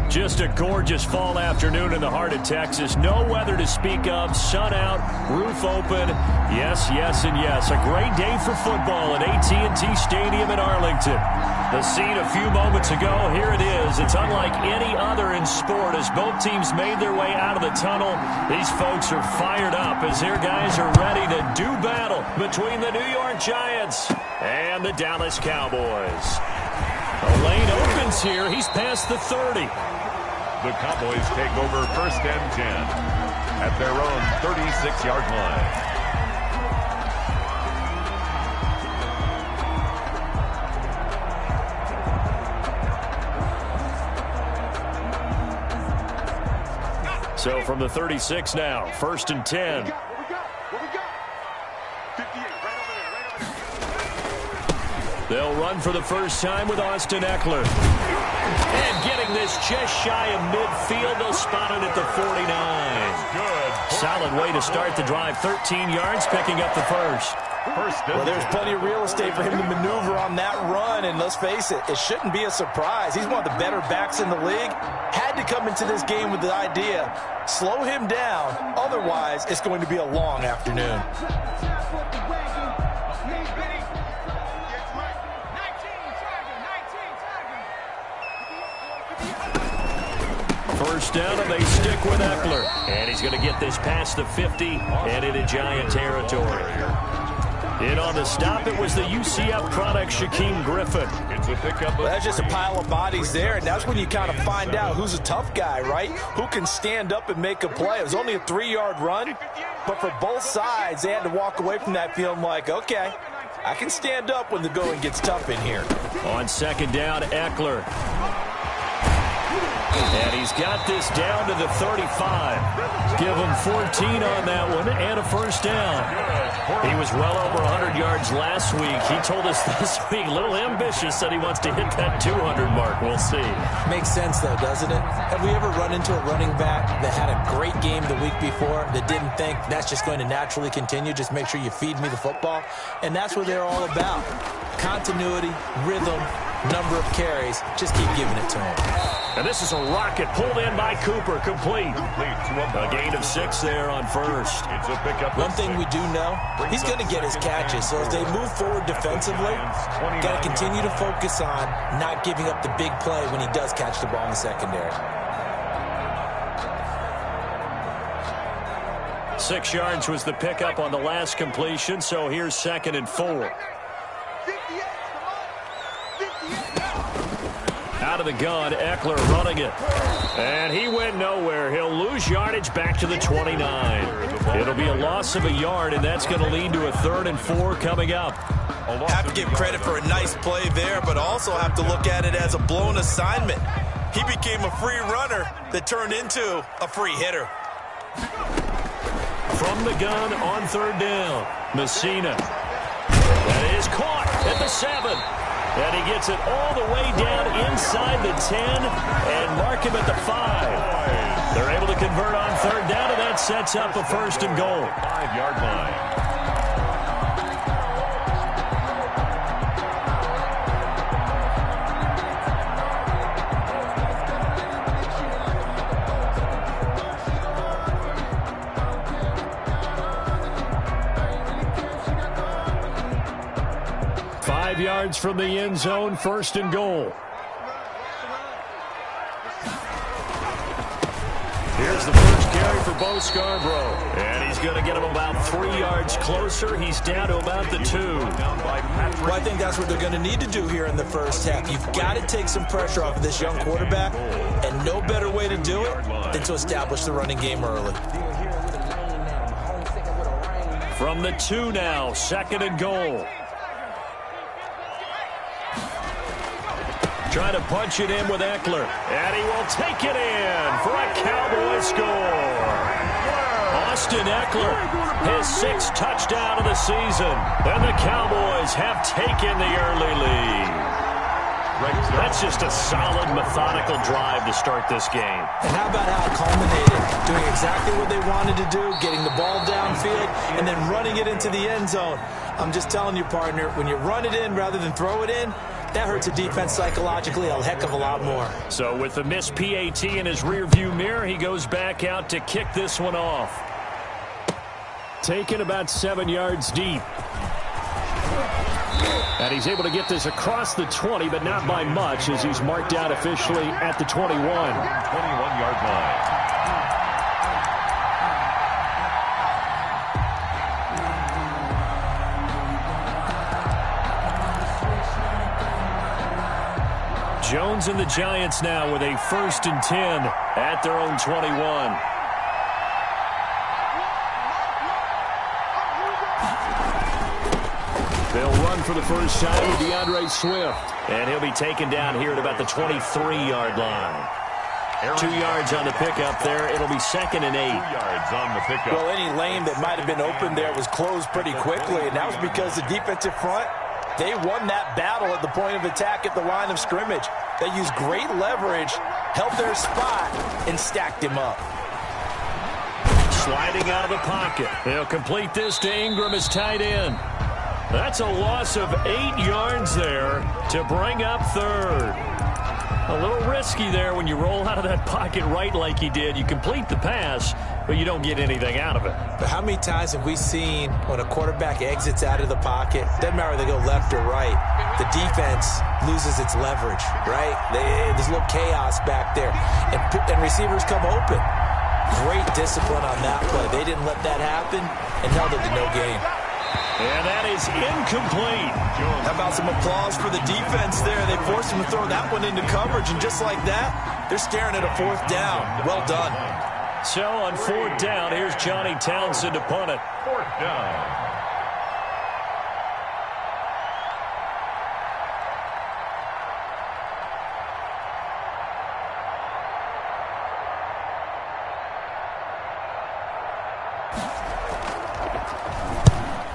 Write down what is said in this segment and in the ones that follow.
Just a gorgeous fall afternoon in the heart of Texas. No weather to speak of. Sun out, roof open. Yes, yes, and yes. A great day for football at AT&T Stadium in Arlington. The scene a few moments ago, here it is. It's unlike any other in sport as both teams made their way out of the tunnel. These folks are fired up as their guys are ready to do battle between the New York Giants and the Dallas Cowboys. The lane opens here. He's past the 30. The Cowboys take over 1st and 10 at their own 36-yard line. So from the 36 now, 1st and 10. They'll run for the first time with Austin Eckler. And getting this just shy of midfield, they'll spot it at the 49. Good. Solid way to start the drive. 13 yards, picking up the first. Well, there's plenty of real estate for him to maneuver on that run, and let's face it, it shouldn't be a surprise. He's one of the better backs in the league. Had to come into this game with the idea, slow him down, otherwise it's going to be a long afternoon. First down, and they stick with Eckler. And he's going to get this past the 50 and into Giant territory. In on the stop, it was the UCF product, Shaquem Griffin. It's a pickup. Well, that's just a pile of bodies there, and that's when you kind of find out who's a tough guy, right? Who can stand up and make a play. It was only a 3-yard run, but for both sides, they had to walk away from that feeling like, okay, I can stand up when the going gets tough in here. On second down, Eckler. And he's got this down to the 35. Give him 14 on that one and a first down. He was well over 100 yards last week. He told us this week, a little ambitious, that he wants to hit that 200 mark. We'll see. Makes sense, though, doesn't it? Have we ever run into a running back that had a great game the week before that didn't think that's just going to naturally continue? Just make sure you feed me the football. And that's what they're all about. Continuity, rhythm, number of carries. Just keep giving it to him. And this is a rocket pulled in by Cooper, complete. A gain of 6 there on first. It's a pickup. One thing we do know, he's going to get his catches. So as they move forward defensively, got to continue to focus on not giving up the big play when he does catch the ball in the secondary. 6 yards was the pickup on the last completion, so here's 2nd and 4. Out of the gun, Eckler running it. And he went nowhere. He'll lose yardage back to the 29. It'll be a loss of a yard, and that's going to lead to a 3rd and 4 coming up. Have to give credit for a nice play there, but also have to look at it as a blown assignment. He became a free runner that turned into a free hitter. From the gun on 3rd down, Messina. That is caught at the 7. And he gets it all the way down inside the 10 and mark him at the 5. They're able to convert on 3rd down, and that sets up a 1st and goal. 5-yard line. Yards from the end zone, 1st and goal. Here's the first carry for Bo Scarborough. And he's going to get him about 3 yards closer. He's down to about the 2. Well, I think that's what they're going to need to do here in the first half. You've got to take some pressure off of this young quarterback, and no better way to do it than to establish the running game early. From the 2 now, 2nd and goal. Trying to punch it in with Eckler. And he will take it in for a Cowboy score. Austin Eckler, his 6th touchdown of the season. And the Cowboys have taken the early lead. That's just a solid, methodical drive to start this game. And how about how it culminated? Doing exactly what they wanted to do, getting the ball downfield, and then running it into the end zone. I'm just telling you, partner, when you run it in rather than throw it in, that hurts a defense psychologically a heck of a lot more. So with the missed PAT in his rearview mirror, he goes back out to kick this one off. Taken about 7 yards deep. And he's able to get this across the 20, but not by much, as he's marked out officially at the 21. 21-yard line. Jones and the Giants now with a 1st and 10 at their own 21. They'll run for the first time with DeAndre Swift. And he'll be taken down here at about the 23-yard line. 2 yards on the pickup there. It'll be 2nd and 8. 2 yards on the pickup. Well, any lane that might have been open there was closed pretty quickly, and that was because the defensive front, they won that battle at the point of attack at the line of scrimmage. They used great leverage, held their spot, and stacked him up. Sliding out of the pocket. They'll complete this to Ingram as tight end. That's a loss of 8 yards there to bring up 3rd. A little risky there when you roll out of that pocket right like he did. You complete the pass, but you don't get anything out of it. But how many times have we seen when a quarterback exits out of the pocket, doesn't matter whether they go left or right, the defense loses its leverage, right? There's a little chaos back there, and receivers come open. Great discipline on that play. They didn't let that happen and held it to no gain. And that is incomplete. How about some applause for the defense there? They forced him to throw that one into coverage, and just like that, they're staring at a 4th down. Well done. So on 4th down, here's Johnny Townsend to punt it. 4th down.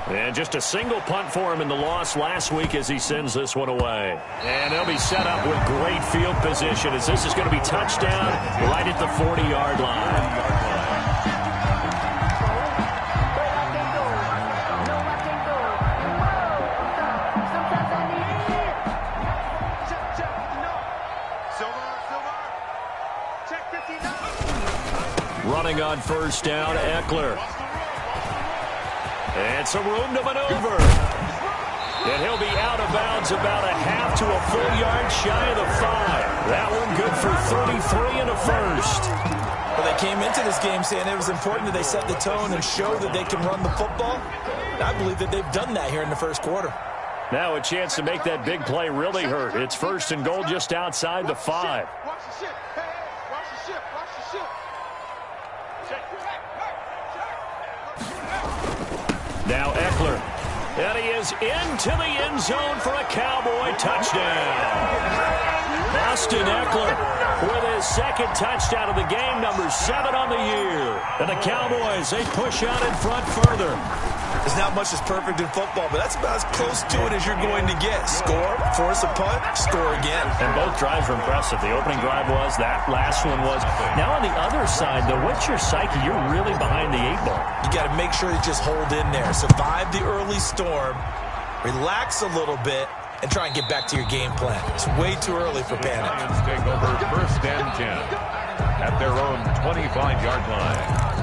And just a single punt for him in the loss last week as he sends this one away. And they'll be set up with great field position as this is going to be touchdown right at the 40-yard line. Running on 1st down, Eckler. And some room to maneuver. And he'll be out of bounds about a half to a full yard shy of the 5. That one good for 33 and a 1st. Well, they came into this game saying it was important that they set the tone and show that they can run the football. And I believe that they've done that here in the 1st quarter. Now a chance to make that big play really hurt. It's 1st and goal just outside the 5. Watch the ship. Hey, watch the ship. Watch the ship. Now Eckler. And he is into the end zone for a Cowboy touchdown. Austin Eckler with his 2nd touchdown of the game, number 7 on the year. And the Cowboys, they push out in front further. There's not much that's perfect in football, but that's about as close to it as you're going to get. Score, force a punt, score again. And both drives were impressive. The opening drive was, that last one was. Now on the other side, though, what's your psyche? You're really behind the 8 ball. You got to make sure you just hold in there. Survive the early storm, relax a little bit, and try and get back to your game plan. It's way too early for panic. Giants take over 1st and 10 at their own 25-yard line.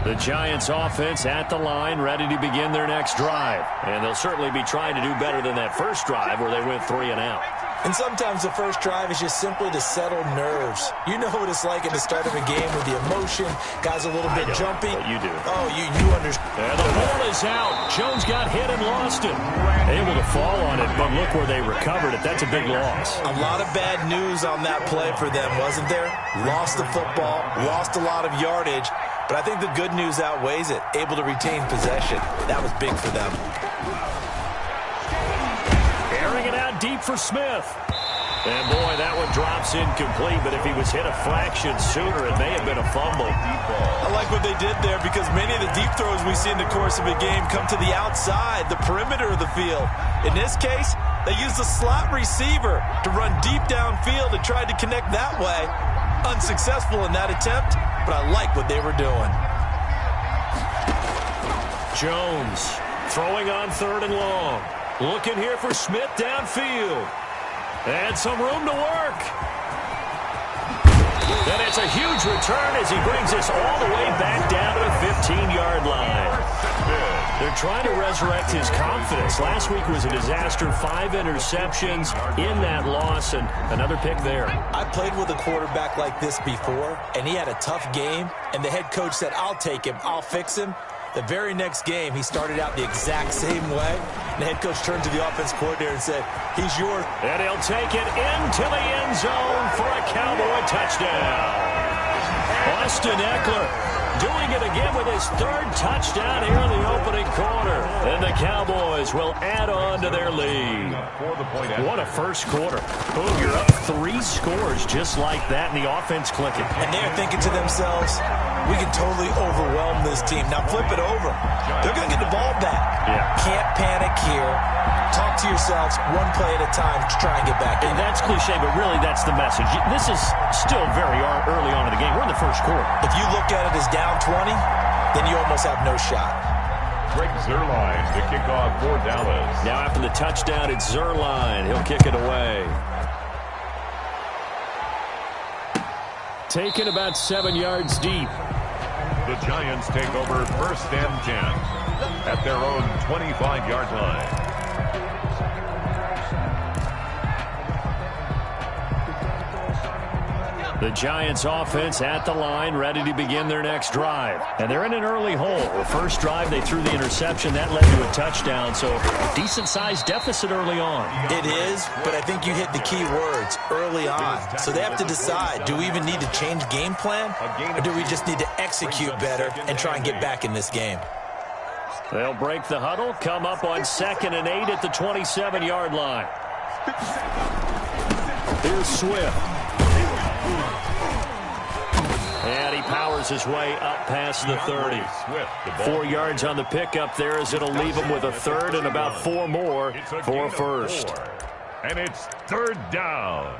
The Giants offense at the line, ready to begin their next drive. And they'll certainly be trying to do better than that first drive where they went 3 and out. And sometimes the first drive is just simply to settle nerves. You know what it's like at the start of a game with the emotion. Guys a little bit jumpy. You do. Oh, you understand. And the ball is out. Jones got hit and lost it. Able to fall on it, but look where they recovered it. That's a big loss. A lot of bad news on that play for them, wasn't there? Lost the football, lost a lot of yardage. But I think the good news outweighs it. Able to retain possession. That was big for them. Airing it out deep for Smith. And, boy, that one drops incomplete. But if he was hit a fraction sooner, it may have been a fumble. I like what they did there because many of the deep throws we see in the course of a game come to the outside, the perimeter of the field. In this case, they used a slot receiver to run deep downfield and tried to connect that way. Unsuccessful in that attempt, but I like what they were doing. Jones throwing on 3rd and long. Looking here for Smith downfield. And some room to work. And it's a huge return as he brings us all the way back down to the 15-yard line. They're trying to resurrect his confidence. Last week was a disaster. 5 interceptions in that loss, and another pick there. I played with a quarterback like this before, and he had a tough game, and the head coach said, I'll take him, I'll fix him. The very next game, he started out the exact same way. The head coach turned to the offense coordinator and said, he's yours. And he'll take it into the end zone for a Cowboy touchdown. Austin Eckler doing it again with his 3rd touchdown here in the opening quarter. And the Cowboys will add on to their lead. What a first quarter. Boom, you're up 3 scores just like that, and the offense clicking. And they're thinking to themselves, we can totally overwhelm this team. Now flip it over. They're going to get the ball back. Yeah. Can't panic here. Talk to yourselves one play at a time to try and get back in. And that's cliche, but really that's the message. This is still very early on in the game. We're in the first quarter. If you look at it as down 20, then you almost have no shot. Greg Zuerlein to kick off for Dallas. Now after the touchdown, it's Zuerlein. He'll kick it away. Taken about 7 yards deep. The Giants take over 1st and 10 at their own 25-yard line. The Giants offense at the line, ready to begin their next drive. And they're in an early hole. The first drive, they threw the interception. That led to a touchdown, so decent-sized deficit early on. It is, but I think you hit the key words, early on. So they have to decide, do we even need to change game plan, or do we just need to execute better and try and get back in this game? They'll break the huddle, come up on 2nd and 8 at the 27-yard line. Here's Swift. And he powers his way up past the 30. 4 yards on the pickup there as it'll leave him with a 3rd and about 4 more for 1st. And it's 3rd down.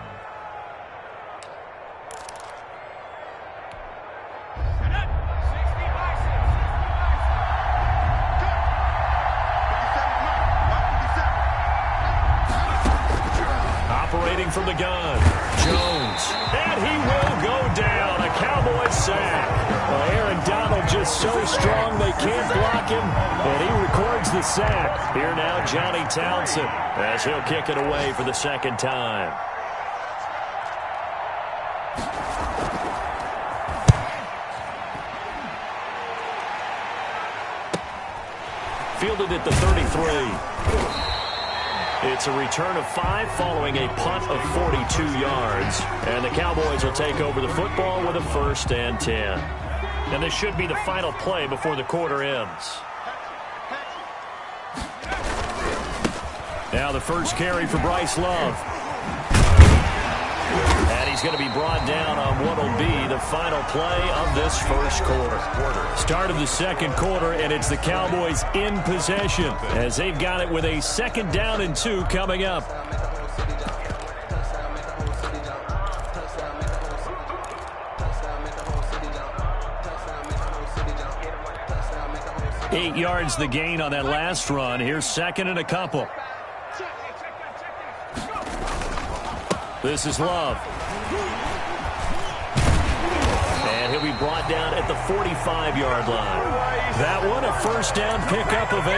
Operating from the gun, Jones. And he will go down. A Cowboy sack. Well, Aaron Donald just so strong they can't block him, and he records the sack. Here now, Johnny Townsend, as he'll kick it away for the 2nd time. Fielded at the 33. It's a return of 5 following a punt of 42 yards. And the Cowboys will take over the football with a 1st and 10. And this should be the final play before the quarter ends. Now the first carry for Bryce Love. And he's going to be brought down on what will be the final play of this first quarter. Start of the 2nd quarter, and it's the Cowboys in possession as they've got it with a 2nd down and 2 coming up. Eight yards the gain on that last run. Here's 2nd and a couple. This is Love. And he'll be brought down at the 45-yard line. That one, a 1st down pickup of 8.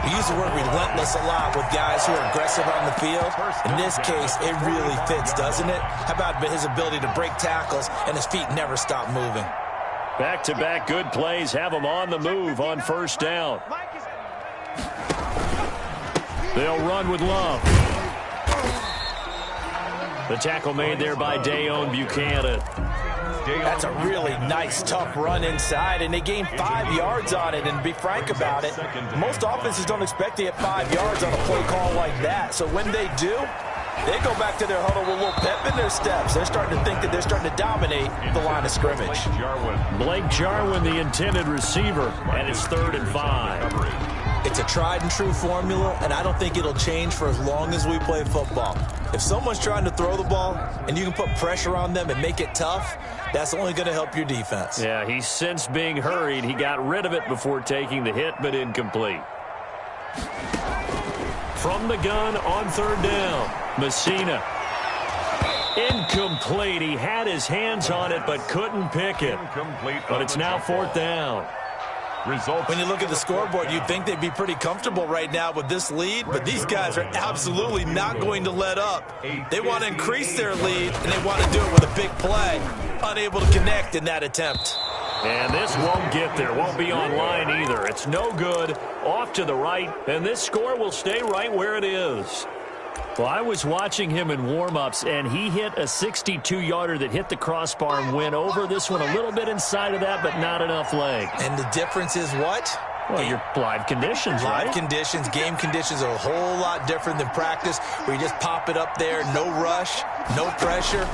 We use the word relentless a lot with guys who are aggressive on the field. In this case, it really fits, doesn't it? How about his ability to break tackles and his feet never stop moving? Back-to-back good plays have him on the move on 1st down. They'll run with Love. The tackle made there by Dayon Buchanan. That's a really nice, tough run inside, and they gained 5 yards on it. And to be frank about it, most offenses don't expect to get 5 yards on a play call like that. So when they do, they go back to their huddle with a little pep in their steps. They're starting to think that they're starting to dominate the line of scrimmage. Blake Jarwin, the intended receiver, and it's 3rd and 5. It's a tried and true formula, and I don't think it'll change for as long as we play football. If someone's trying to throw the ball and you can put pressure on them and make it tough, that's only going to help your defense. Yeah, he's since being hurried. He got rid of it before taking the hit, but incomplete. From the gun on third down, Messina. Incomplete. He had his hands on it but couldn't pick it. But it's now fourth down. When you look at the scoreboard, you'd think they'd be pretty comfortable right now with this lead, but these guys are absolutely not going to let up. They want to increase their lead, and they want to do it with a big play. Unable to connect in that attempt. And this won't get there. Won't be online either. It's no good. Off to the right, and this score will stay right where it is. Well, I was watching him in warm-ups, and he hit a 62-yarder that hit the crossbar and went over. This one a little bit inside of that, but not enough leg. And the difference is what? Well, your live conditions, right? Live conditions, game conditions are a whole lot different than practice, where you just pop it up there, no rush, no pressure.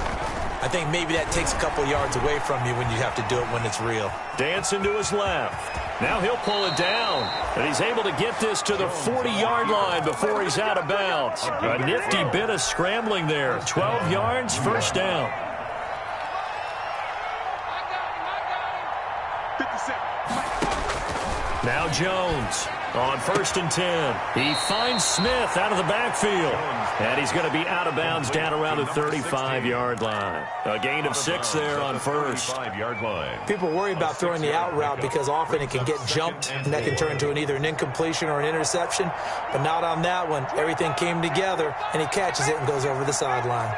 I think maybe that takes a couple yards away from you when you have to do it when it's real. Dancing to his left. Now he'll pull it down, and he's able to get this to the 40-yard line before he's out of bounds. A nifty bit of scrambling there. 12 yards, first down. Now Jones on 1st and 10. He finds Smith out of the backfield. And he's going to be out of bounds down around the 35-yard line. A gain of 6 there on first. People worry about throwing the out route because often it can get jumped, and that can turn into either an incompletion or an interception. But not on that one. Everything came together, and he catches it and goes over the sideline.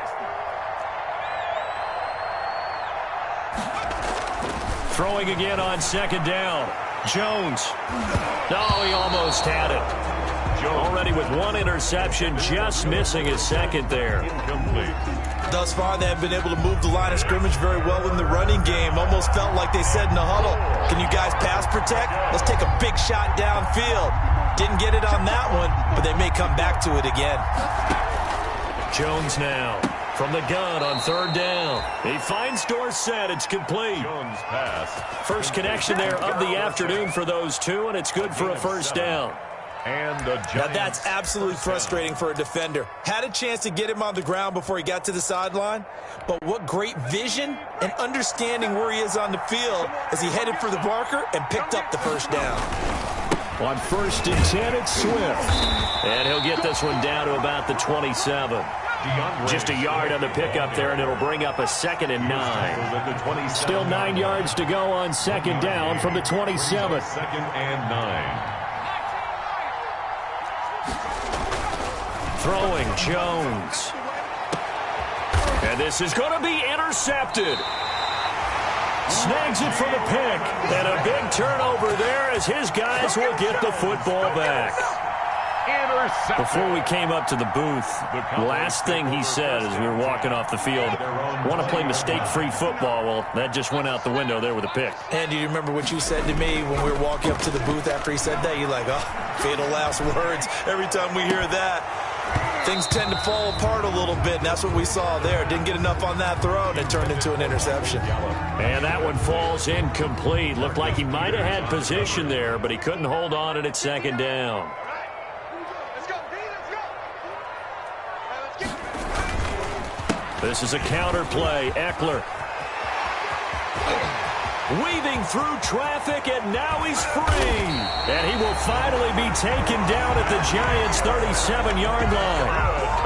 Throwing again on 2nd down. Jones. No, he almost had it. Already with one interception, just missing his second there. Thus far, they have been able to move the line of scrimmage very well in the running game. Almost felt like they said in the huddle, can you guys pass protect? Let's take a big shot downfield. Didn't get it on that one, but they may come back to it again. Jones now from the gun on 3rd down. He finds Dorsett. It's complete. Jones pass. First connection there of the afternoon for those two, and it's good for a first down. Now that's absolutely frustrating for a defender. Had a chance to get him on the ground before he got to the sideline, but what great vision and understanding where he is on the field as he headed for the marker and picked up the first down. On 1st and 10, it's Swift. And he'll get this one down to about the 27. Just a yard on the pickup there, and it'll bring up a 2nd and 9. Still 9 yards to go on 2nd down from the 27. 2nd and 9. Throwing Jones. And this is going to be intercepted. Snags it for the pick. And a big turnover there as his guys will get the football back. Before we came up to the booth, last thing he said as we were walking off the field, want to play mistake-free football. Well, that just went out the window there with a pick. And do you remember what you said to me when we were walking up to the booth after he said that? You're like, oh, fatal last words. Every time we hear that, things tend to fall apart a little bit, and that's what we saw there. Didn't get enough on that throw, and it turned into an interception. And that one falls incomplete. Looked like he might have had position there, but he couldn't hold on it at 2nd down. This is a counter play. Eckler weaving through traffic, and now he's free. And he will finally be taken down at the Giants' 37-yard line.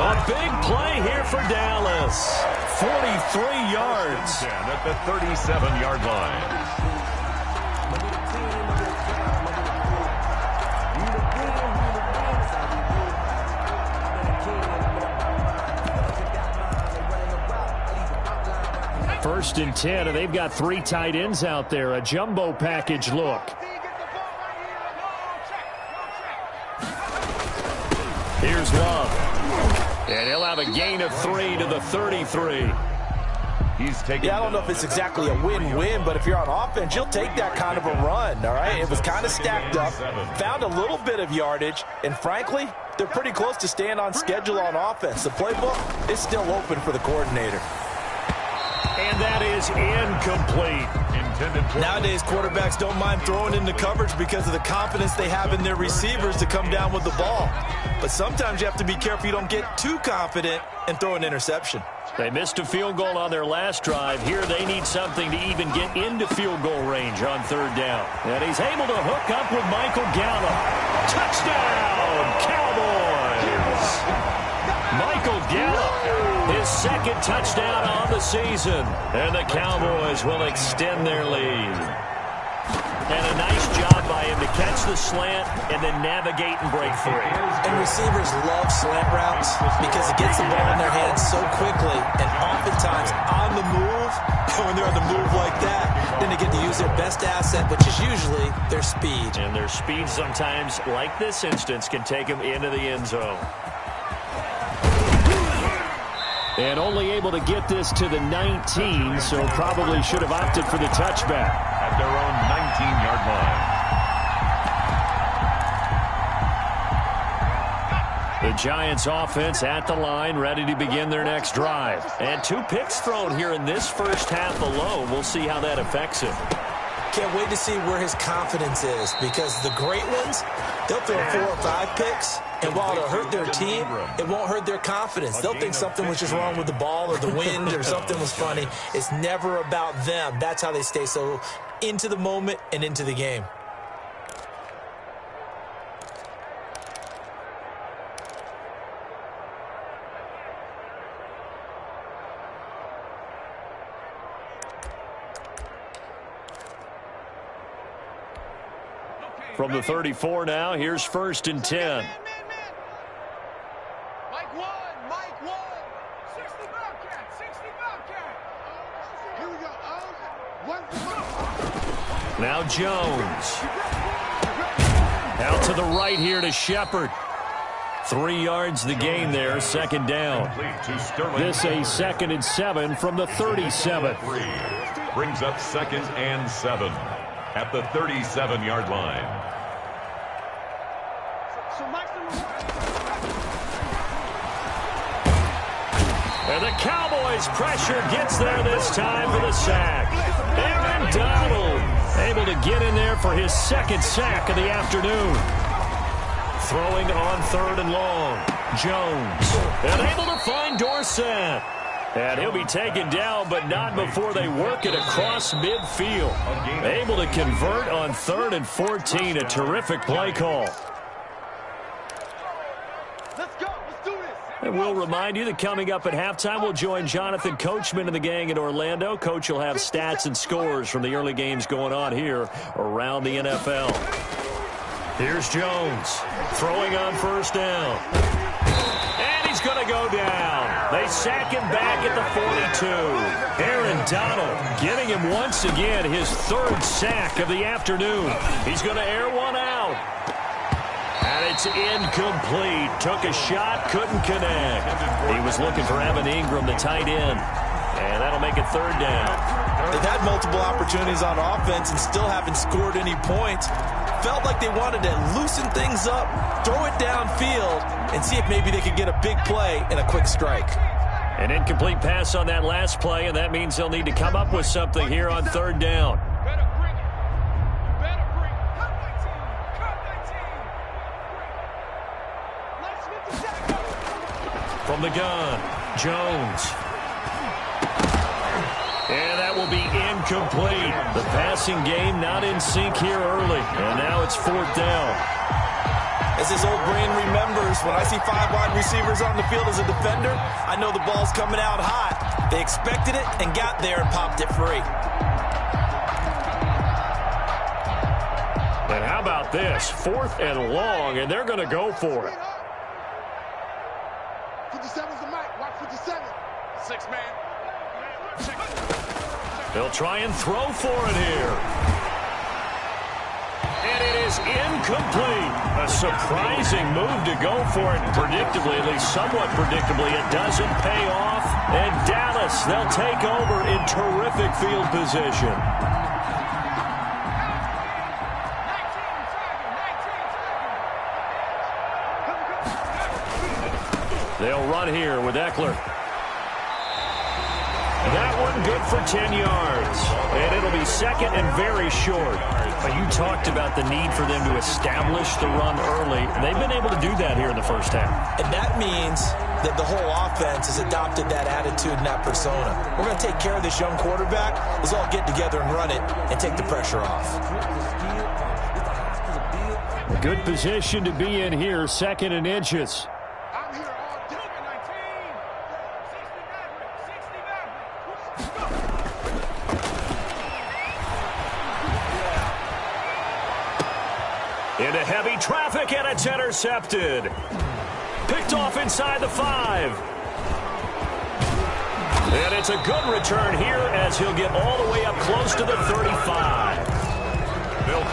A big play here for Dallas. 43 yards. At the 37-yard line. First and 10, and they've got 3 tight ends out there. A jumbo package look. Here's Love. And he'll have a gain of 3 to the 33. He's taking. Yeah, I don't know if it's exactly a win-win, but if you're on offense, you'll take that kind of a run, all right? It was kind of stacked up, found a little bit of yardage, and frankly, they're pretty close to staying on schedule on offense. The playbook is still open for the coordinator. And that is incomplete. intended for. Nowadays, quarterbacks don't mind throwing into coverage because of the confidence they have in their receivers to come down with the ball. But sometimes you have to be careful you don't get too confident and throw an interception. They missed a field goal on their last drive. Here they need something to even get into field goal range on third down. And he's able to hook up with Michael Gallup. Touchdown, Cowboys! Michael Gallup, his second touchdown on the season. And the Cowboys will extend their lead. And a nice job by him to catch the slant and then navigate and break free. And receivers love slant routes because it gets the ball in their hands so quickly and oftentimes on the move. And when they're on the move like that, then they get to use their best asset, which is usually their speed. And their speed sometimes, like this instance, can take them into the end zone. And only able to get this to the 19, so probably should have opted for the touchback. At their own 19-yard line. The Giants offense at the line, ready to begin their next drive. And 2 picks thrown here in this first half alone. We'll see how that affects him. Can't wait to see where his confidence is, because the great ones, they'll throw 4 or 5 picks, and while it'll hurt their team, it won't hurt their confidence. They'll think something was just wrong with the ball or the wind or something was funny. It's never about them. That's how they stay so into the moment and into the game. From the 34 now, here's 1st and 10. Mike 1, Mike 1. 60 Bobcat, 60 Bobcat. Here we go. Now Jones. Out to the right here to Shepard. 3 yards the gain there, 2nd down. This a 2nd and 7 from the 37. Brings up 2nd and 7 at the 37-yard line. And the Cowboys pressure gets there this time for the sack. Aaron Donald able to get in there for his 2nd sack of the afternoon. Throwing on 3rd and long. Jones. And able to find Dorsett. And he'll be taken down, but not before they work it across midfield. Able to convert on 3rd and 14. A terrific play call. Let's go. Let's do this. And we'll remind you that coming up at halftime, we'll join Jonathan Coachman and the gang in Orlando. Coach will have stats and scores from the early games going on here around the NFL. Here's Jones throwing on 1st down. And he's going to go down. They sack him back at the 42. Aaron Donald getting him once again his 3rd sack of the afternoon. He's going to air one out. And it's incomplete. Took a shot, couldn't connect. He was looking for Evan Ingram, the tight end. And that'll make it 3rd down. They've had multiple opportunities on offense and still haven't scored any points. Felt like they wanted to loosen things up, throw it downfield, and see if maybe they could get a big play and a quick strike. An incomplete pass on that last play, and that means they'll need to come up with something here on 3rd down. Better bring it. Better bring it. Cut my team. Cut my team. From the gun, Jones. And that will be incomplete. The passing game not in sync here early. And now it's 4th down. As his old brain remembers, when I see 5 wide receivers on the field as a defender, I know the ball's coming out hot. They expected it and got there and popped it free. And how about this? 4th and long, and they're going to go for it. 57's the mic. Watch 57. 6 man. They'll try and throw for it here. And it is incomplete. A surprising move to go for it. Predictably, at least somewhat predictably, it doesn't pay off. And Dallas, they'll take over in terrific field position. They'll run here with Eckler. That one, good for 10 yards. And it'll be second and very short. But you talked about the need for them to establish the run early. They've been able to do that here in the first half. And that means that the whole offense has adopted that attitude and that persona. We're going to take care of this young quarterback. Let's all get together and run it and take the pressure off. Good position to be in here, second and inches. I'm here all day. 60 Into heavy traffic, and it's intercepted. Picked off inside the 5. And it's a good return here as he'll get all the way up close to the 35.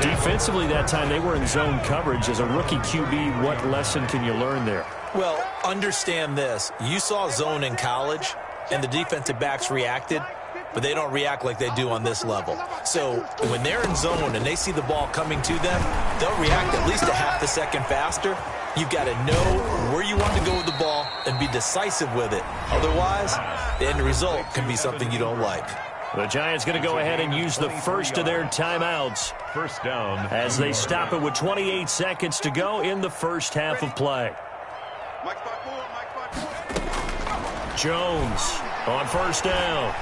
Defensively that time, they were in zone coverage. As a rookie QB, what lesson can you learn there? Well, understand this. You saw zone in college, and the defensive backs reacted, but they don't react like they do on this level. So when they're in zone and they see the ball coming to them, they'll react at least a half a second faster. You've got to know where you want to go with the ball and be decisive with it. Otherwise, the end result can be something you don't like. The Giants going to go ahead and use the first of their timeouts. First down. As they stop it with 28 seconds to go in the first half of play. Jones on first down.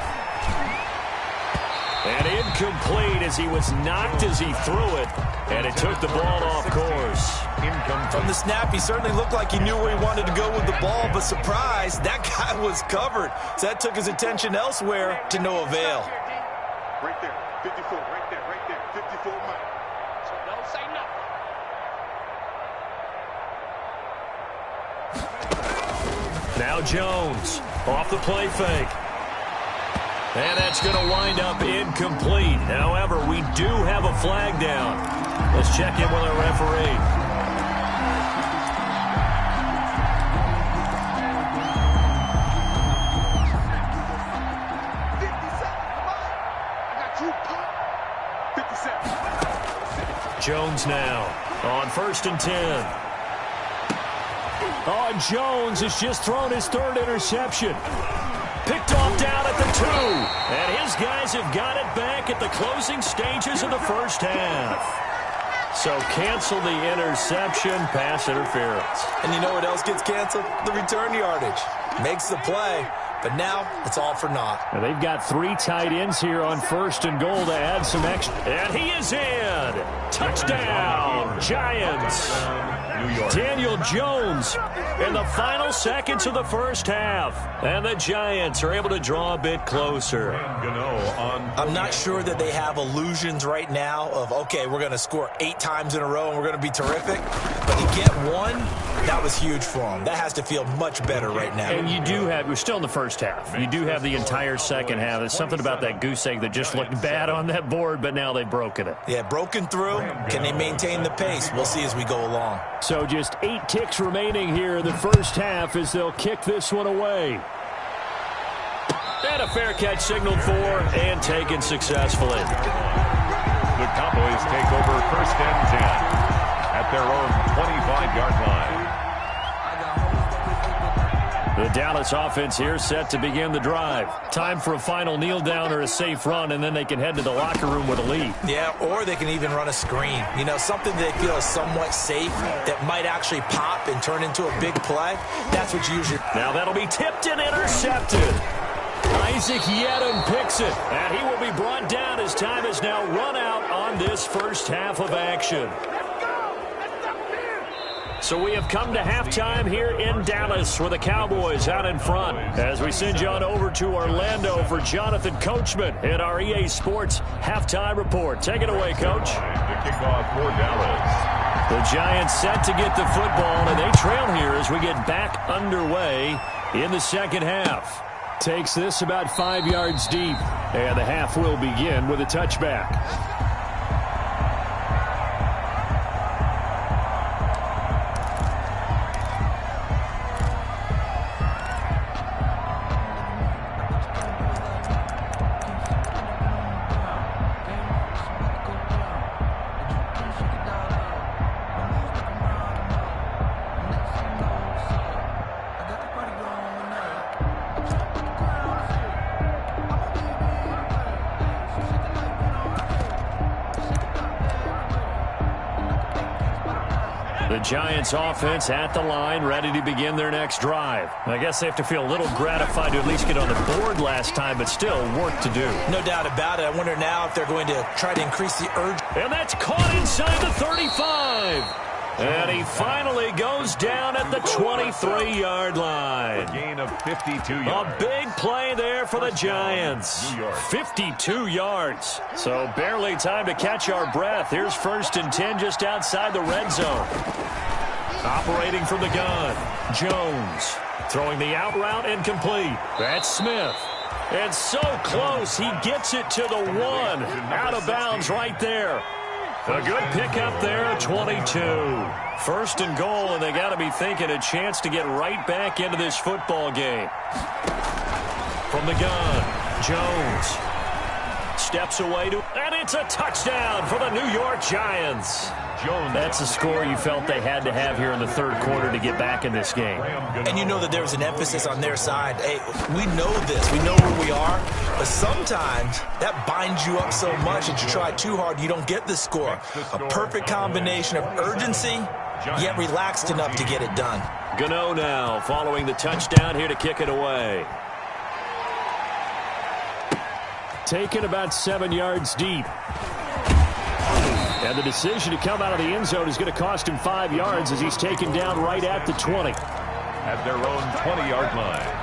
And incomplete as he was knocked as he threw it. And it took the ball off course. From the snap, he certainly looked like he knew where he wanted to go with the ball, but surprise, that guy was covered. So that took his attention elsewhere to no avail. Right there, 54, right there, 54 miles. So don't say nothing. Now Jones off the play fake. And that's going to wind up incomplete. However, we do have a flag down. Let's check in with our referee. Jones now on first and 10. Oh, and Jones has just thrown his third interception. Picked off down at the 2. And his guys have got it back at the closing stages of the first half. So cancel the interception, pass interference. And you know what else gets canceled? The return yardage. Makes the play, but now it's all for naught. Now they've got 3 tight ends here on first and goal to add some extra. And he is in. Touchdown, Giants. Daniel Jones in the final seconds of the first half. And the Giants are able to draw a bit closer. I'm not sure that they have illusions right now of, okay, we're going to score 8 times in a row and we're going to be terrific. But to get one, that was huge for them. That has to feel much better right now. And you do have, we're still in the first half. You do have the entire second half. There's something about that goose egg that just looked bad on that board, but now they've broken it. Yeah, broken through. Can they maintain the pace? We'll see as we go along. So just 8 ticks remaining here in the first half as they'll kick this one away. And a fair catch signaled for and taken successfully. The Cowboys take over first and 10 at their own 25-yard line. The Dallas offense here set to begin the drive. Time for a final kneel down or a safe run, and then they can head to the locker room with a lead. Yeah, or they can even run a screen. You know, something they feel is somewhat safe that might actually pop and turn into a big play. That's what you usually... Now that'll be tipped and intercepted. Isaac Yedem picks it, and he will be brought down as time is now run out on this first half of action. So we have come to halftime here in Dallas with the Cowboys out in front. As we send you on over to Orlando for Jonathan Coachman in our EA Sports Halftime Report. Take it away, Coach. The kickoff for Dallas. The Giants set to get the football, and they trail here as we get back underway in the second half. Takes this about 5 yards deep, and the half will begin with a touchback. The Giants offense at the line, ready to begin their next drive. I guess they have to feel a little gratified to at least get on the board last time, but still work to do. No doubt about it. I wonder now if they're going to try to increase the urge. And that's caught inside the 35. And he finally goes down at the 23-yard line. A gain of 52 yards. A big play there for the Giants. 52 yards. So barely time to catch our breath. Here's 1st and 10 just outside the red zone. Operating from the gun, Jones. Throwing the out route incomplete. That's Smith. And so close, he gets it to the 1. Out of bounds right there. A good pickup there, 22. 1st and goal, and they got to be thinking a chance to get right back into this football game. From the gun, Jones steps away and it's a touchdown for the New York Giants. That's a score you felt they had to have here in the 3rd quarter to get back in this game. And you know that there's an emphasis on their side. Hey, we know this. We know where we are. But sometimes that binds you up so much that you try too hard, you don't get the score. A perfect combination of urgency, yet relaxed enough to get it done. Gano now following the touchdown here to kick it away. Taken about 7 yards deep. And the decision to come out of the end zone is going to cost him 5 yards as he's taken down right at the 20. At their own 20-yard line.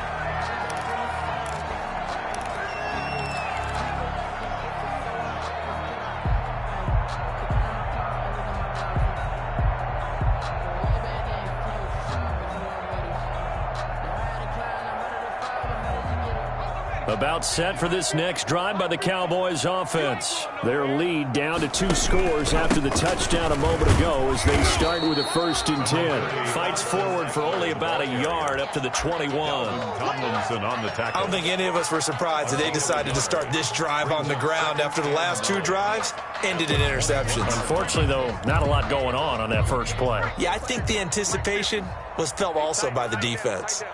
About set for this next drive by the Cowboys offense. Their lead down to 2 scores after the touchdown a moment ago as they start with a 1st and 10. Fights forward for only about a yard up to the 21. Tomlinson on the tackle. I don't think any of us were surprised that they decided to start this drive on the ground after the last 2 drives ended in interceptions. Unfortunately, though, not a lot going on that first play. Yeah, I think the anticipation was felt also by the defense.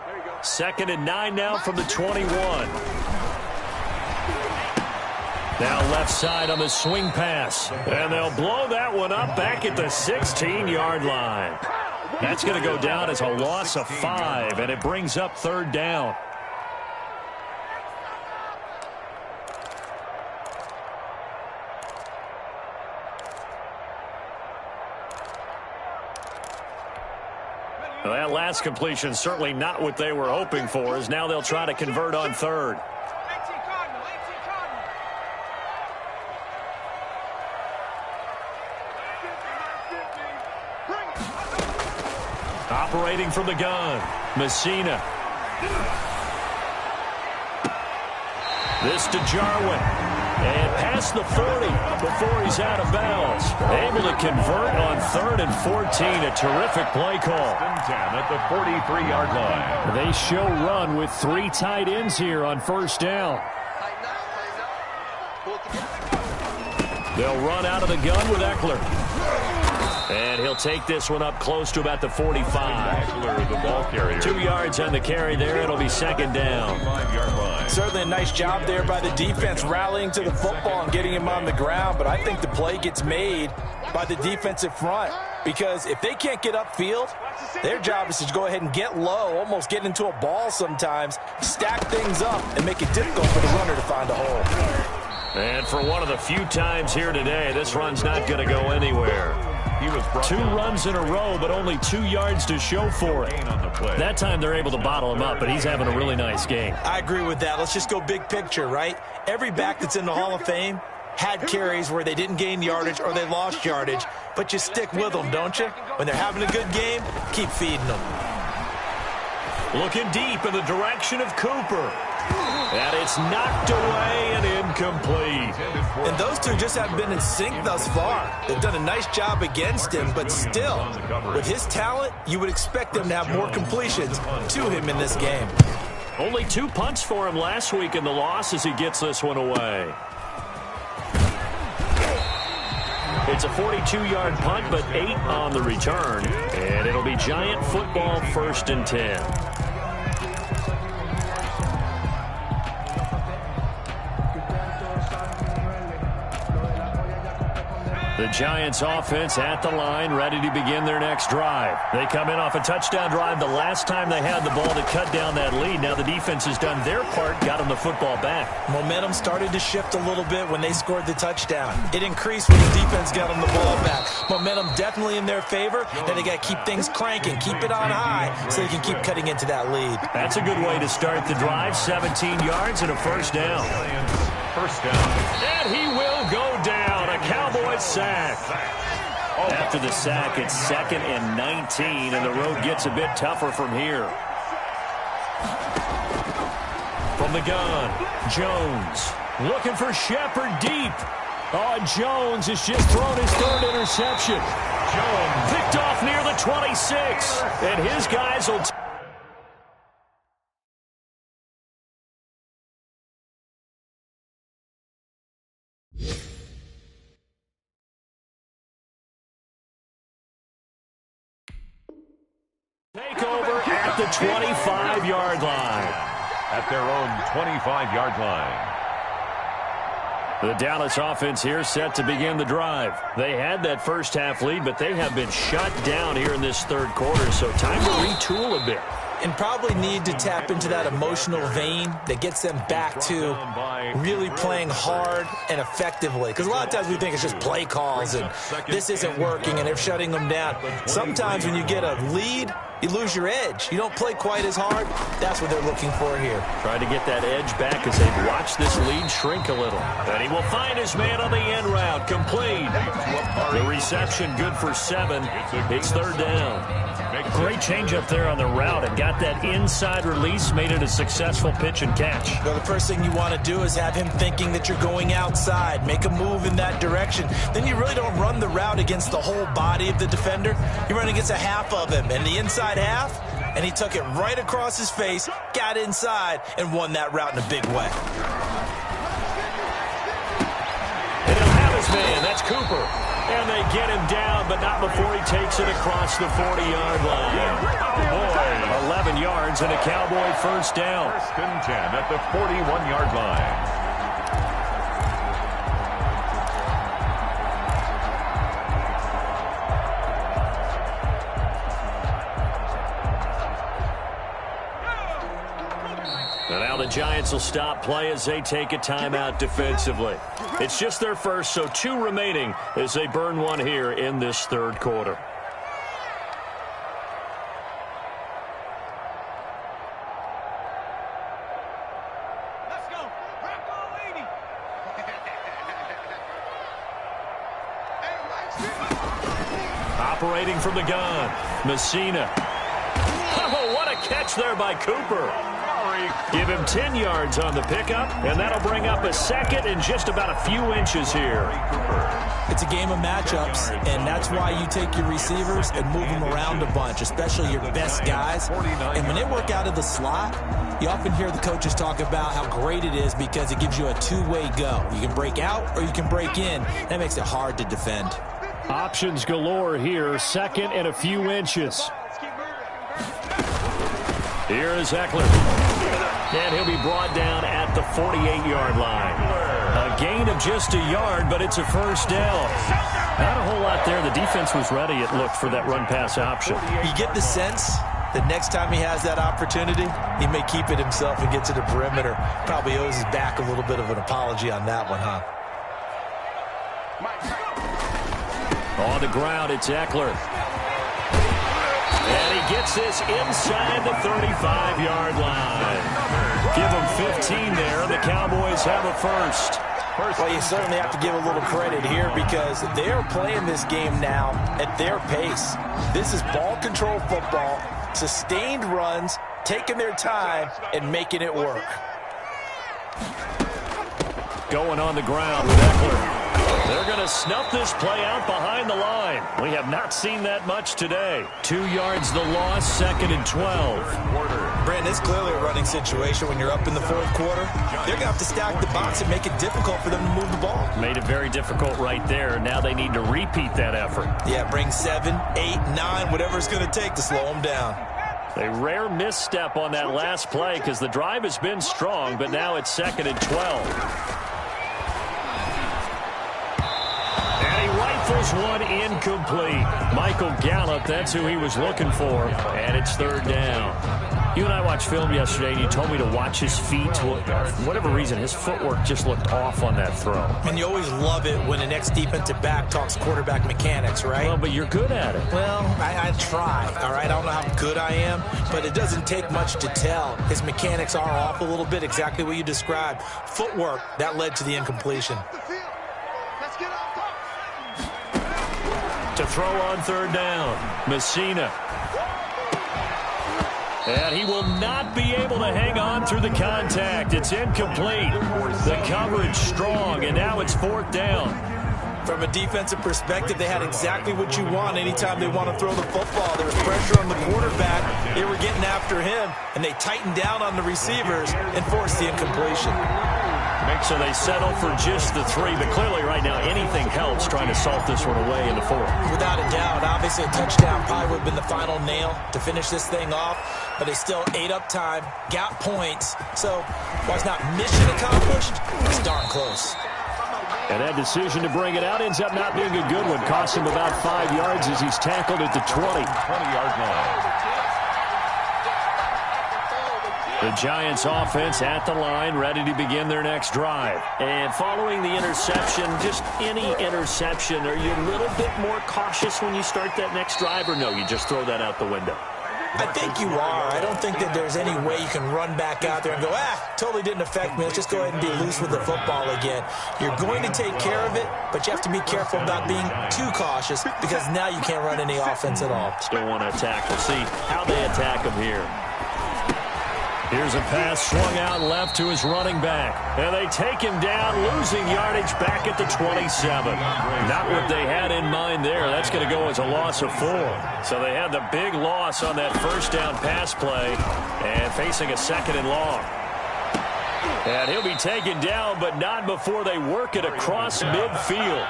2nd and 9 now from the 21. Now left side on the swing pass. And they'll blow that one up back at the 16-yard line. That's going to go down as a loss of 5, and it brings up 3rd down. Well, that last completion certainly not what they were hoping for, as now they'll try to convert on 3rd. Operating from the gun, Messina. This to Jarwin. And past the 40 before he's out of bounds. Able to convert on 3rd and 14. A terrific play call. 10 at the 43-yard line. They show run with 3 tight ends here on 1st down. They'll run out of the gun with Eckler. And he'll take this one up close to about the 45. Eckler, the ball carrier. 2 yards on the carry there. It'll be 2nd down. 5-yard line. Certainly a nice job there by the defense rallying to the football and getting him on the ground. But I think the play gets made by the defensive front. Because if they can't get upfield, their job is to go ahead and get low, almost get into a ball sometimes, stack things up, and make it difficult for the runner to find a hole. And for one of the few times here today, this run's not going to go anywhere. He was 2 runs in a row, but only 2 yards to show for it. That time they're able to bottle him up, but he's having a really nice game. I agree with that. Let's just go big picture, right? Every back that's in the Hall of Fame had carries where they didn't gain yardage or they lost yardage, but you stick with them, don't you? When they're having a good game, keep feeding them. Looking deep in the direction of Cooper. And it's knocked away and incomplete. And those two just haven't been in sync thus far. They've done a nice job against him, but still, with his talent, you would expect them to have more completions to him in this game. Only 2 punts for him last week in the loss as he gets this one away. It's a 42-yard punt, but 8 on the return. And it'll be Giant football, 1st and 10. The Giants offense at the line, ready to begin their next drive. They come in off a touchdown drive the last time they had the ball to cut down that lead. Now the defense has done their part, got them the football back. Momentum started to shift a little bit when they scored the touchdown. It increased when the defense got them the ball back. Momentum definitely in their favor. Now they got to keep things cranking, keep it on high so they can keep cutting into that lead. That's a good way to start the drive. 17 yards and a first down. First down. And he will go down. A Cowboys sack. After the sack, it's 2nd and 19, and the road gets a bit tougher from here. From the gun, Jones looking for Shepard deep. Oh, Jones has just thrown his 3rd interception. Jones picked off near the 26, and his guys will take over at the 25-yard line. At their own 25-yard line. The Dallas offense here set to begin the drive. They had that first half lead, but they have been shut down here in this 3rd quarter, so time to retool a bit. And probably need to tap into that emotional vein that gets them back to really playing hard and effectively. Because a lot of times we think it's just play calls and this isn't working and they're shutting them down. Sometimes when you get a lead, you lose your edge. You don't play quite as hard. That's what they're looking for here. Trying to get that edge back as they've watched this lead shrink a little. And he will find his man on the end route. Complete. The reception good for 7. It's 3rd down. Great change up there on the route and got that inside release, made it a successful pitch and catch. Well, the first thing you want to do is have him thinking that you're going outside, make a move in that direction. Then you really don't run the route against the whole body of the defender. You run against a half of him, and the inside half, and he took it right across his face, got inside, and won that route in a big way. And he'll have his man. That's Cooper. And they get him down, but not before he takes it across the 40-yard line. Oh, boy, 11 yards and a Cowboy first down. 1st and 10 at the 41-yard line. And now the Giants will stop play as they take a timeout defensively. It's just their first, so 2 remaining as they burn one here in this 3rd quarter. Let's go. Rock on, lady. Operating from the gun, Messina. Oh, what a catch there by Cooper. Give him 10 yards on the pickup, and that'll bring up a 2nd and just about a few inches here. It's a game of matchups, and that's why you take your receivers and move them around a bunch, especially your best guys. And when they work out of the slot, you often hear the coaches talk about how great it is because it gives you a 2-way go. You can break out or you can break in. That makes it hard to defend. Options galore here, 2nd and a few inches. Here is Eckler. And he'll be brought down at the 48-yard line. A gain of just a yard, but it's a first down. Not a whole lot there. The defense was ready, it looked, for that run-pass option. You get the sense that next time he has that opportunity, he may keep it himself and get to the perimeter. Probably owes his back a little bit of an apology on that one, huh? On the ground, it's Eckler. And he gets this inside the 35-yard line. Give him 15 there. The Cowboys have a first. Well, you certainly have to give a little credit here because they are playing this game now at their pace. This is ball control football, sustained runs, taking their time, and making it work. Going on the ground with Eckler. They're going to snuff this play out behind the line. We have not seen that much today. 2 yards the loss, 2nd and 12. Brandon, it's clearly a running situation when you're up in the 4th quarter. They're going to have to stack the box and make it difficult for them to move the ball. Made it very difficult right there. Now they need to repeat that effort. Yeah, bring 7, 8, 9, whatever it's going to take to slow them down. A rare misstep on that last play because the drive has been strong, but now it's 2nd and 12. Rifles one incomplete. Michael Gallup, that's who he was looking for, and it's third down. You and I watched film yesterday, and you told me to watch his feet. For whatever reason, his footwork just looked off on that throw. And you always love it when an ex-defensive back talks quarterback mechanics, right? Well, but you're good at it. Well, I try, all right? I don't know how good I am, but it doesn't take much to tell. His mechanics are off a little bit, exactly what you described. Footwork, that led to the incompletion. To throw on third down, Messina. And he will not be able to hang on through the contact. It's incomplete. The coverage strong, and now it's fourth down. From a defensive perspective, they had exactly what you want anytime they want to throw the football. There was pressure on the quarterback. They were getting after him, and they tightened down on the receivers and forced the incompletion. So they settle for just the 3, but clearly right now anything helps trying to salt this one away in the 4th. Without a doubt, obviously a touchdown probably would have been the final nail to finish this thing off, but they still ate up time, got points, so while it's not mission accomplished, it's darn close. And that decision to bring it out ends up not being a good one. Cost him about 5 yards as he's tackled at the 20-yard line. The Giants offense at the line, ready to begin their next drive. And following the interception, just any interception, are you a little bit more cautious when you start that next drive, or no, you just throw that out the window? I think you are. I don't think that there's any way you can run back out there and go, totally didn't affect me. Let's just go ahead and be loose with the football again. You're going to take care of it, but you have to be careful about being too cautious because now you can't run any offense at all. Still want to attack. We'll see how they attack him here. Here's a pass swung out left to his running back. And they take him down, losing yardage back at the 27. Not what they had in mind there. That's going to go as a loss of 4. So they had the big loss on that first down pass play and facing a 2nd and long. And he'll be taken down, but not before they work it across midfield.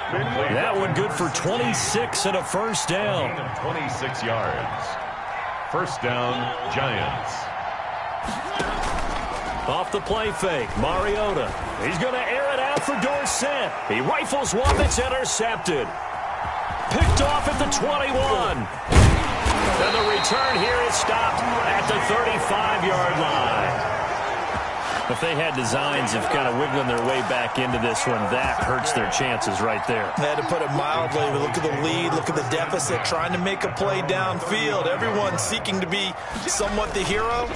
That one good for 26 and a first down. 26 yards. First down, Giants. Off the play fake, Mariota. He's going to air it out for Dorsett. He rifles one that's intercepted. Picked off at the 21. And the return here is stopped at the 35-yard line. If they had designs of kind of wiggling their way back into this one, that hurts their chances right there. They had to put it mildly. Look at the lead. Look at the deficit. Trying to make a play downfield. Everyone seeking to be somewhat the hero.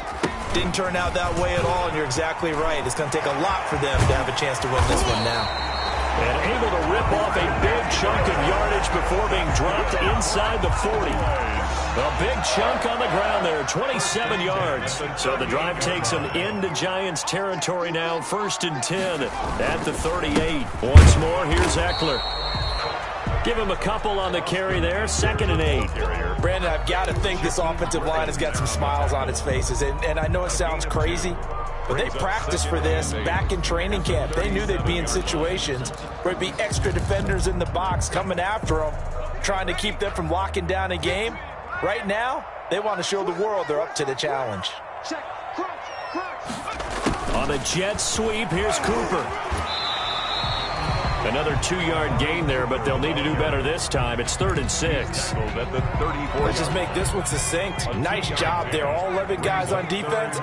Didn't turn out that way at all, and you're exactly right. It's going to take a lot for them to have a chance to win this one now. And able to rip off a big chunk of yardage before being dropped inside the 40. A big chunk on the ground there, 27 yards. So the drive takes them into Giants territory now, 1st and 10 at the 38. Once more, here's Eckler. Give him a couple on the carry there, 2nd and 8. Brandon, I've got to think this offensive line has got some smiles on its faces. And I know it sounds crazy, but they practiced for this back in training camp. They knew they'd be in situations where there'd be extra defenders in the box coming after them, trying to keep them from locking down a game. Right now, they want to show the world they're up to the challenge. On a jet sweep, here's Cooper. Another 2-yard gain there, but they'll need to do better this time. It's 3rd and 6. Let's just make this one succinct. Nice job there. All 11 guys on defense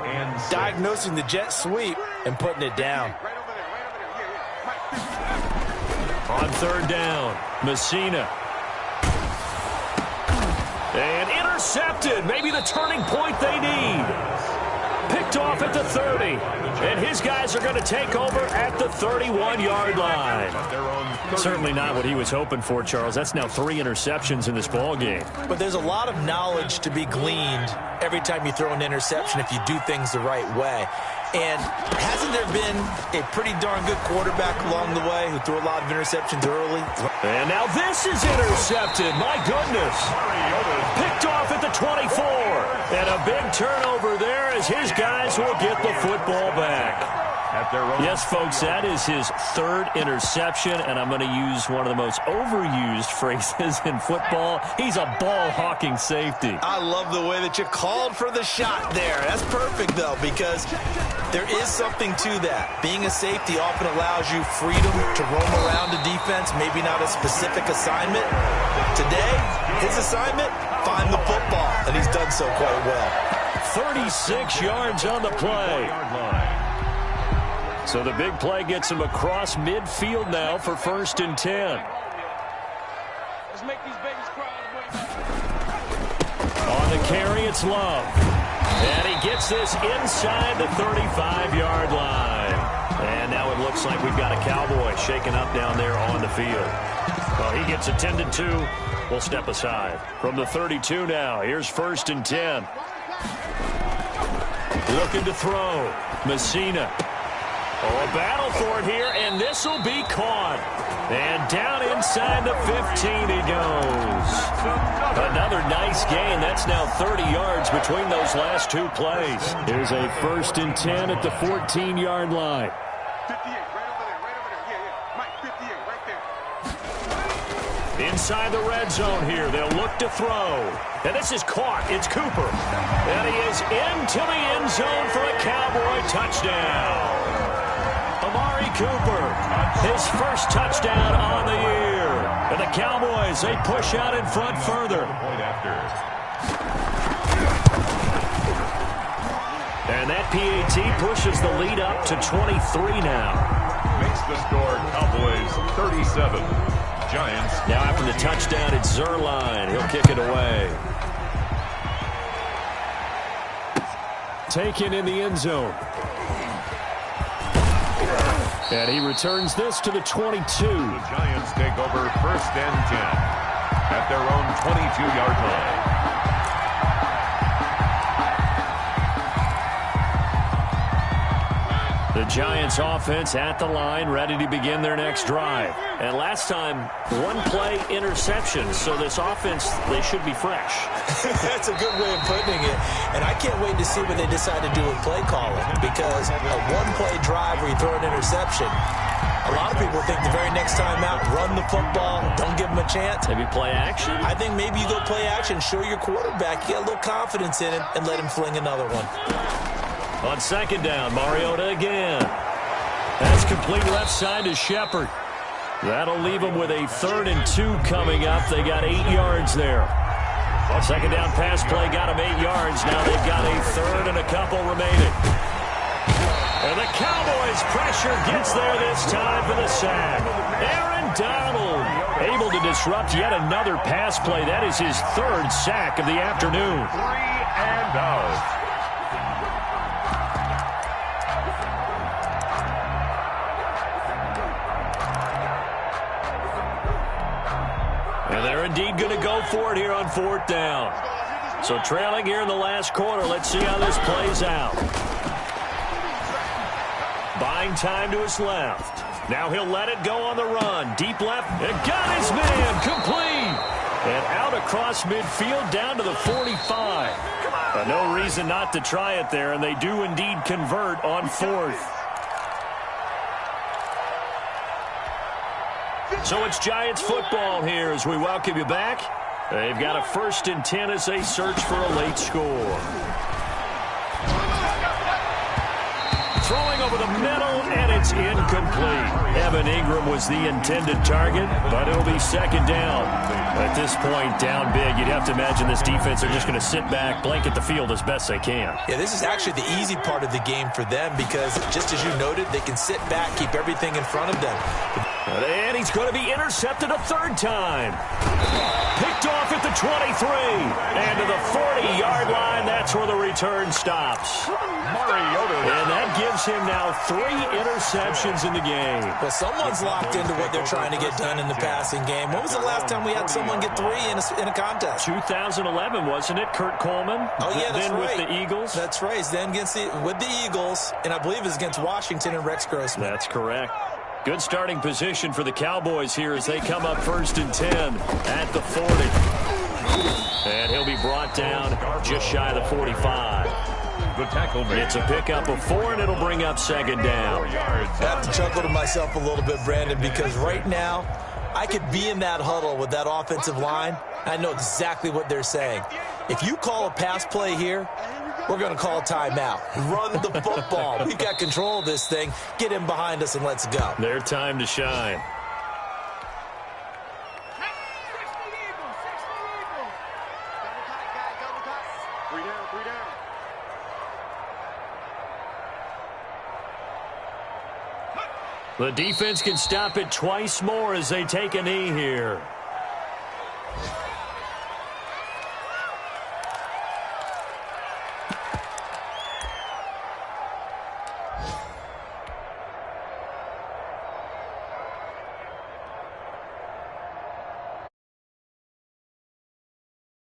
diagnosing the jet sweep and putting it down. On 3rd down, Messina. And intercepted. Maybe the turning point they need. Picked off at the 30. And his guys are going to take over at the 31-yard line. Certainly not what he was hoping for, Charles. That's now 3 interceptions in this ball game. But there's a lot of knowledge to be gleaned every time you throw an interception if you do things the right way. And hasn't there been a pretty darn good quarterback along the way who threw a lot of interceptions early? And now this is intercepted. My goodness. Picked off at the 24. And a big turnover there as his guys will get the football back. at their own. Yes, folks, that is his third interception, and I'm going to use one of the most overused phrases in football. He's a ball-hawking safety. I love the way that you called for the shot there. That's perfect, though, because there is something to that. Being a safety often allows you freedom to roam around the defense, maybe not a specific assignment. Today, his assignment, find the football, and he's done so quite well. 36 yards on the play. So the big play gets him across midfield now for 1st and 10. Let's make these babies cry. On the carry, it's Love. And he gets this inside the 35-yard line. And now it looks like we've got a Cowboy shaken up down there on the field. Well, he gets attended to. We'll step aside. From the 32 now, here's 1st and 10. Looking to throw. Messina. Oh, a battle for it here, and this will be caught. And down inside the 15 he goes. Another nice gain. That's now 30 yards between those last two plays. Here's a 1st and 10 at the 14-yard line. 58, right over there, right over there. Yeah. Mike, 58, right there. Inside the red zone here. They'll look to throw. And this is caught. It's Cooper. And he is into the end zone for a Cowboy touchdown. Amari Cooper, his first touchdown on the year. And the Cowboys, they push out in front further. And that PAT pushes the lead up to 23 now. Makes the score Cowboys 37. Giants. Now after the touchdown, it's Zerline. He'll kick it away. Taken in the end zone. And he returns this to the 22. The Giants take over 1st and 10 at their own 22-yard line. The Giants offense at the line, ready to begin their next drive. And last time, one play interception. So this offense, they should be fresh. That's a good way of putting it. And I can't wait to see what they decide to do with play calling, because a one-play drive where you throw an interception, a lot of people think the very next time out, run the football, don't give them a chance. Maybe play action? I think maybe you go play action, show your quarterback, you get a little confidence in him, and let him fling another one. On 2nd down, Mariota again. That's complete left side to Shepard. That'll leave them with a 3rd and 2 coming up. They got 8 yards there. 2nd down pass play got them 8 yards. Now they've got a 3rd and a couple remaining. And the Cowboys' pressure gets there this time for the sack. Aaron Donald able to disrupt yet another pass play. That is his 3rd sack of the afternoon. 3 and out. And they're indeed going to go for it here on 4th down. So trailing here in the last quarter. Let's see how this plays out. Buying time to his left. Now he'll let it go on the run. Deep left. And got his man. Complete. And out across midfield down to the 45. But no reason not to try it there. And they do indeed convert on 4th. So it's Giants football here as we welcome you back. They've got a 1st and 10 as they search for a late score. Throwing over the middle, and it's incomplete. Evan Ingram was the intended target, but it'll be 2nd down. At this point, down big, you'd have to imagine this defense are just going to sit back, blanket the field as best they can. Yeah, this is actually the easy part of the game for them because, just as you noted, they can sit back, keep everything in front of them. And he's going to be intercepted a 3rd time. Picked off at the 23. And to the 40-yard line, that's where the return stops. Mariota. And that gives him now 3 interceptions in the game. Well, someone's locked into what they're trying to get done in the passing game. When was the last time we had someone get 3 in a contest? 2011, wasn't it? Kurt Coleman? Oh, yeah, that's then right. with the Eagles? That's right. Then with the Eagles, and I believe it's against Washington and Rex Grossman. That's correct. Good starting position for the Cowboys here as they come up 1st and 10 at the 40. And he'll be brought down just shy of the 45. The tackle made. It's a pickup of 4, and it'll bring up second down. 4 yards. I have to chuckle to myself a little bit, Brandon, because right now I could be in that huddle with that offensive line. I know exactly what they're saying. If you call a pass play here, we're going to call a timeout. Run the football. We've got control of this thing. Get him behind us and let's go. Their time to shine. 60 Eagles, 60 Eagles. Double cut, guys, double cut. 3 down, 3 down. The defense can stop it twice more as they take a knee here.